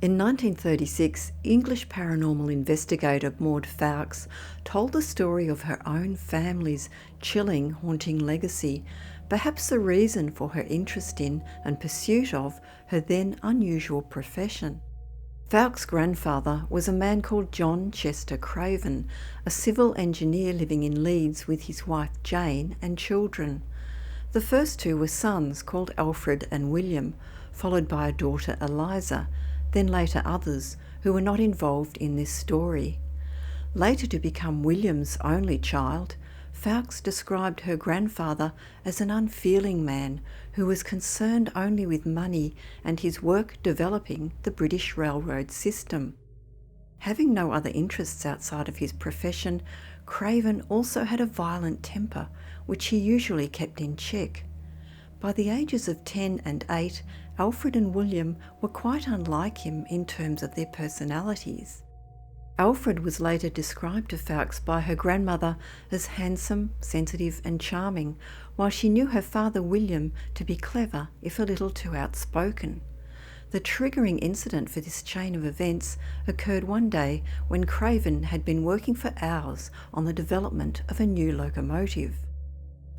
In 1936, English paranormal investigator Maude Ffoulkes told the story of her own family's chilling, haunting legacy, perhaps the reason for her interest in and pursuit of her then unusual profession. Ffoulkes' grandfather was a man called John Chester Craven, a civil engineer living in Leeds with his wife Jane and children. The first two were sons called Alfred and William, followed by a daughter Eliza, then later others who were not involved in this story. Later to become William's only child, Ffoulkes described her grandfather as an unfeeling man who was concerned only with money and his work developing the British railroad system. Having no other interests outside of his profession, Craven also had a violent temper, which he usually kept in check. By the ages of 10 and 8, Alfred and William were quite unlike him in terms of their personalities. Alfred was later described to Ffoulkes by her grandmother as handsome, sensitive and charming, while she knew her father William to be clever, if a little too outspoken. The triggering incident for this chain of events occurred one day when Craven had been working for hours on the development of a new locomotive.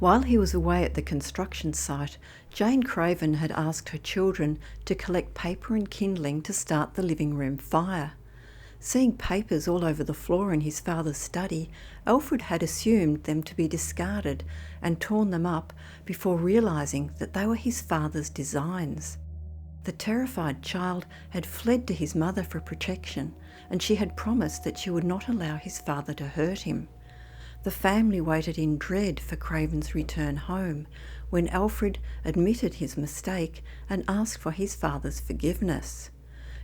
While he was away at the construction site, Jane Craven had asked her children to collect paper and kindling to start the living room fire. Seeing papers all over the floor in his father's study, Alfred had assumed them to be discarded and torn them up before realising that they were his father's designs. The terrified child had fled to his mother for protection, and she had promised that she would not allow his father to hurt him. The family waited in dread for Craven's return home, when Alfred admitted his mistake and asked for his father's forgiveness.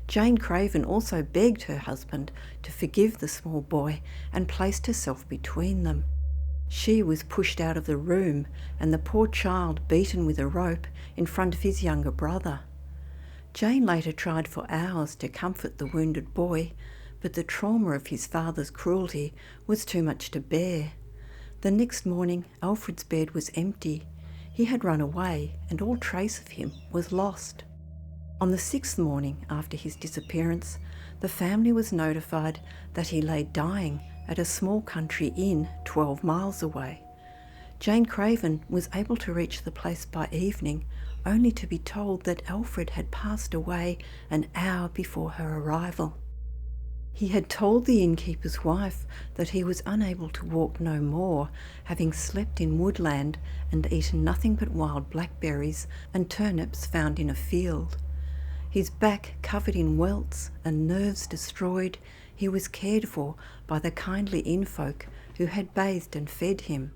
Jane Craven also begged her husband to forgive the small boy and placed herself between them. She was pushed out of the room and the poor child beaten with a rope in front of his younger brother. Jane later tried for hours to comfort the wounded boy, but the trauma of his father's cruelty was too much to bear. The next morning, Alfred's bed was empty. He had run away, and all trace of him was lost. On the 6th morning after his disappearance, the family was notified that he lay dying at a small country inn 12 miles away. Jane Craven was able to reach the place by evening, only to be told that Alfred had passed away an hour before her arrival. He had told the innkeeper's wife that he was unable to walk no more, having slept in woodland and eaten nothing but wild blackberries and turnips found in a field. His back covered in welts and nerves destroyed, he was cared for by the kindly innfolk who had bathed and fed him.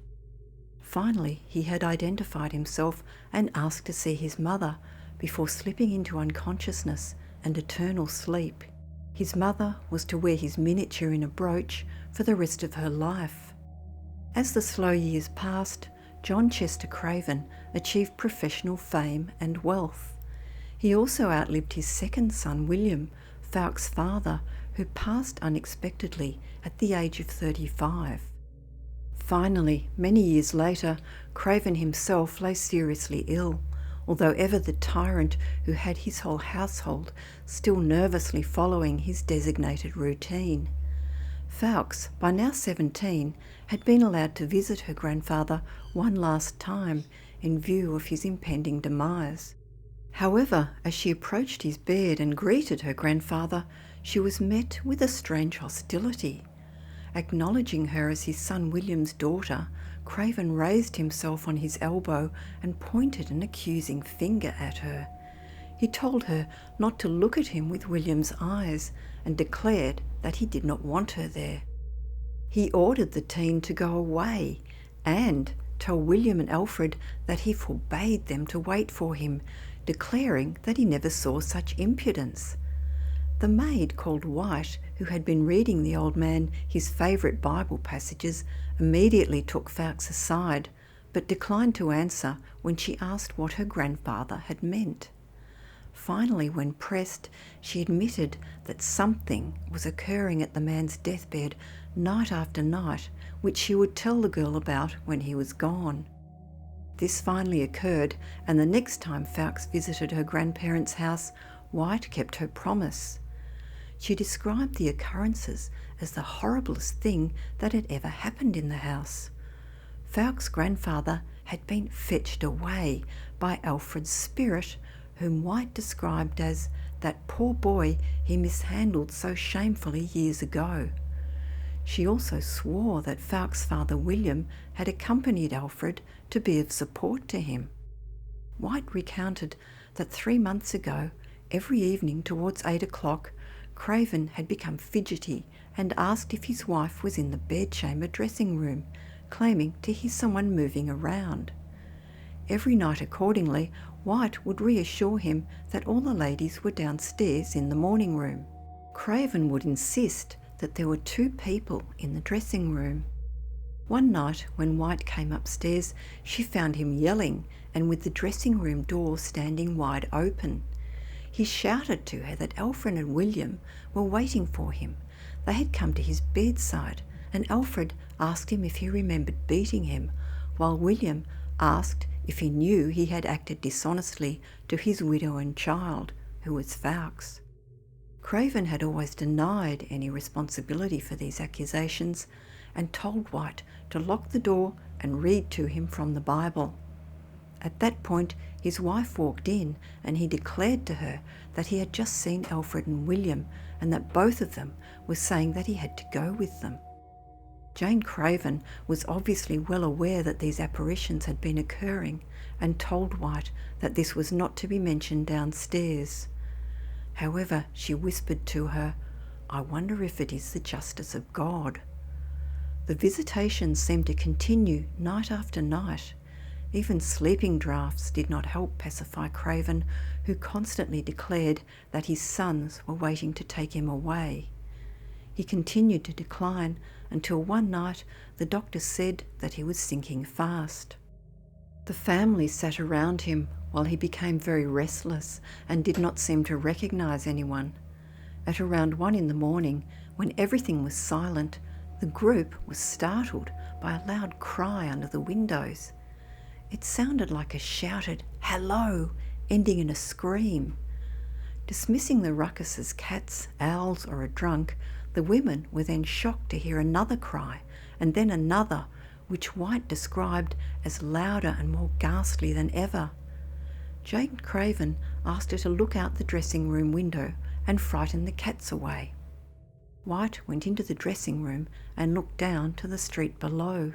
Finally, he had identified himself and asked to see his mother before slipping into unconsciousness and eternal sleep. His mother was to wear his miniature in a brooch for the rest of her life. As the slow years passed, John Chester Craven achieved professional fame and wealth. He also outlived his second son, William, Ffoulkes' father, who passed unexpectedly at the age of 35. Finally, many years later, Craven himself lay seriously ill, although ever the tyrant who had his whole household still nervously following his designated routine. Ffoulkes, by now 17, had been allowed to visit her grandfather one last time in view of his impending demise. However, as she approached his bed and greeted her grandfather, she was met with a strange hostility. Acknowledging her as his son William's daughter, Craven raised himself on his elbow and pointed an accusing finger at her. He told her not to look at him with William's eyes and declared that he did not want her there. He ordered the teen to go away and tell William and Alfred that he forbade them to wait for him, declaring that he never saw such impudence. The maid called White, who had been reading the old man his favourite Bible passages, immediately took Ffoulkes aside, but declined to answer when she asked what her grandfather had meant. Finally, when pressed, she admitted that something was occurring at the man's deathbed night after night, which she would tell the girl about when he was gone. This finally occurred, and the next time Ffoulkes visited her grandparents' house, White kept her promise. She described the occurrences as the horriblest thing that had ever happened in the house. Ffoulkes' grandfather had been fetched away by Alfred's spirit, whom White described as that poor boy he mishandled so shamefully years ago. She also swore that Ffoulkes' father William had accompanied Alfred to be of support to him. White recounted that 3 months ago, every evening towards 8 o'clock, Craven had become fidgety and asked if his wife was in the bedchamber dressing room, claiming to hear someone moving around. Every night accordingly, White would reassure him that all the ladies were downstairs in the morning room. Craven would insist that there were 2 people in the dressing room. One night when White came upstairs, she found him yelling and with the dressing room door standing wide open. He shouted to her that Alfred and William were waiting for him. They had come to his bedside, and Alfred asked him if he remembered beating him, while William asked if he knew he had acted dishonestly to his widow and child, who was Ffoulkes. Craven had always denied any responsibility for these accusations and told White to lock the door and read to him from the Bible. At that point, his wife walked in and he declared to her that he had just seen Alfred and William and that both of them were saying that he had to go with them. Jane Craven was obviously well aware that these apparitions had been occurring and told White that this was not to be mentioned downstairs. However, she whispered to her, "I wonder if it is the justice of God." The visitations seemed to continue night after night. Even sleeping draughts did not help pacify Craven, who constantly declared that his sons were waiting to take him away. He continued to decline until one night the doctor said that he was sinking fast. The family sat around him while he became very restless and did not seem to recognise anyone. At around 1 in the morning, when everything was silent, the group was startled by a loud cry under the windows. It sounded like a shouted "hello" ending in a scream. Dismissing the ruckus as cats, owls or a drunk, the women were then shocked to hear another cry and then another, which White described as louder and more ghastly than ever. Jane Craven asked her to look out the dressing room window and frighten the cats away. White went into the dressing room and looked down to the street below.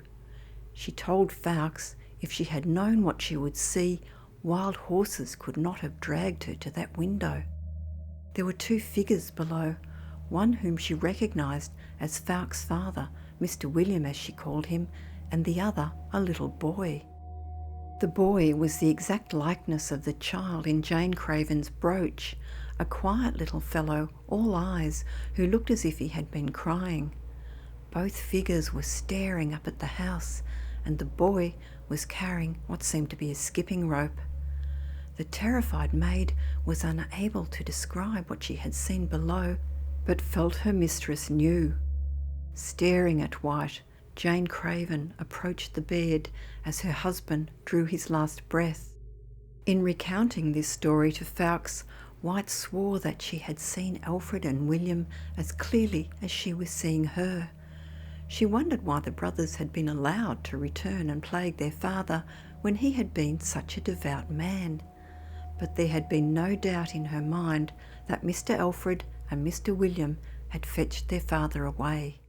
She told Ffoulkes if she had known what she would see, wild horses could not have dragged her to that window. There were 2 figures below, one whom she recognised as Ffoulkes' father, Mr. William as she called him, and the other a little boy. The boy was the exact likeness of the child in Jane Craven's brooch, a quiet little fellow, all eyes, who looked as if he had been crying. Both figures were staring up at the house, and the boy was carrying what seemed to be a skipping rope. The terrified maid was unable to describe what she had seen below, but felt her mistress knew. Staring at White, Jane Craven approached the bed as her husband drew his last breath. In recounting this story to Ffoulkes, White swore that she had seen Alfred and William as clearly as she was seeing her. She wondered why the brothers had been allowed to return and plague their father when he had been such a devout man. But there had been no doubt in her mind that Mr. Alfred and Mr. William had fetched their father away.